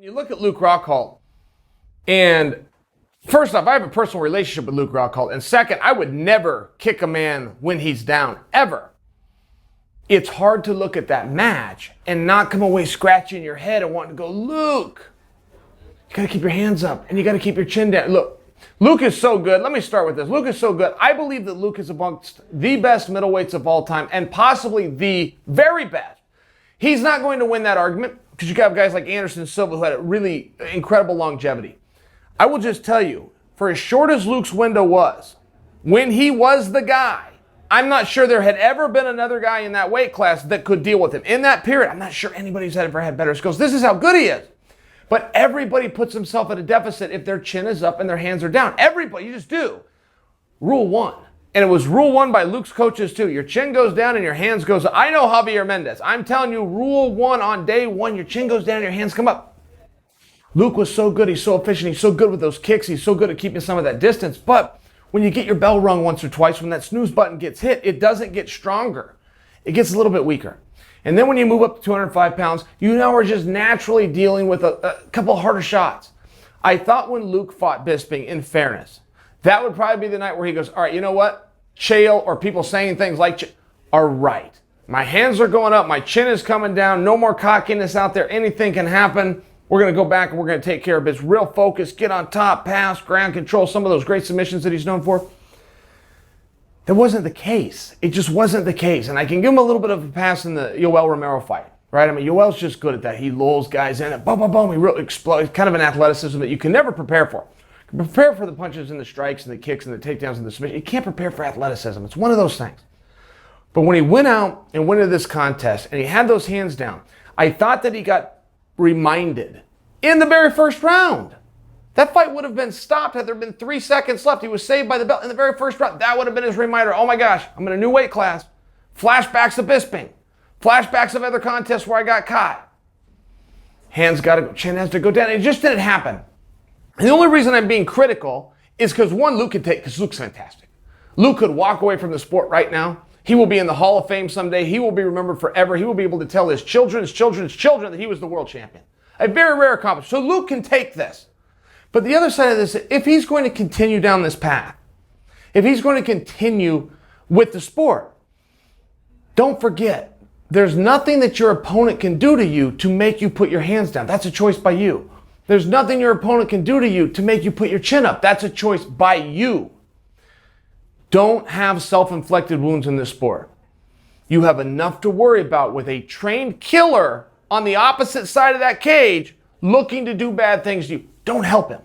You look at Luke Rockhold, and first off, I have a personal relationship with Luke Rockhold, and second, I would never kick a man when he's down, ever. It's hard to look at that match and not come away scratching your head and wanting to go, Luke, you got to keep your hands up, and you got to keep your chin down. Look, Luke is so good. Let me start with this. Luke is so good. I believe that Luke is amongst the best middleweights of all time, and possibly the very best. He's not going to win that argument, because you have guys like Anderson Silva who had a really incredible longevity. I will just tell you, for as short as Luke's window was, when he was the guy, I'm not sure there had ever been another guy in that weight class that could deal with him. In that period, I'm not sure anybody's ever had better skills. This is how good he is. But everybody puts himself at a deficit if their chin is up and their hands are down. Everybody, you just do. Rule 1. And it was rule 1 by Luke's coaches too. Your chin goes down and your hands goes up. I know Javier Mendez. I'm telling you, rule 1 on day 1, your chin goes down and your hands come up. Luke was so good. He's so efficient. He's so good with those kicks. He's so good at keeping some of that distance. But when you get your bell rung once or twice, when that snooze button gets hit, it doesn't get stronger. It gets a little bit weaker. And then when you move up to 205 pounds, you now are just naturally dealing with a couple harder shots. I thought when Luke fought Bisping, in fairness, that would probably be the night where he goes, all right, you know what? Chael, or people saying things like, are right. My hands are going up. My chin is coming down. No more cockiness out there. Anything can happen. We're going to go back and we're going to take care of this. Real focus, get on top, pass, ground control, some of those great submissions that he's known for. That wasn't the case. It just wasn't the case. And I can give him a little bit of a pass in the Yoel Romero fight, right? I mean, Yoel's just good at that. He lulls guys in. Boom, boom, boom. He really explodes. Kind of an athleticism that you can never prepare for. You can prepare for the punches and the strikes and the kicks and the takedowns and the submission. You can't prepare for athleticism. It's one of those things. But when he went out and went into this contest and he had those hands down, I thought that he got reminded in the very first round. That fight would have been stopped had there been 3 seconds left. He was saved by the belt in the very first round. That would have been his reminder. Oh my gosh, I'm in a new weight class. Flashbacks of Bisping. Flashbacks of other contests where I got caught. Hands got to go, chin has to go down. It just didn't happen. And the only reason I'm being critical is because one, Luke could take, because Luke's fantastic. Luke could walk away from the sport right now. He will be in the Hall of Fame someday. He will be remembered forever. He will be able to tell his children's children's children that he was the world champion. A very rare accomplishment. So Luke can take this. But the other side of this, if he's going to continue down this path, if he's going to continue with the sport, don't forget, there's nothing that your opponent can do to you to make you put your hands down. That's a choice by you. There's nothing your opponent can do to you to make you put your chin up. That's a choice by you. Don't have self-inflicted wounds in this sport. You have enough to worry about with a trained killer on the opposite side of that cage looking to do bad things to you. Don't help him.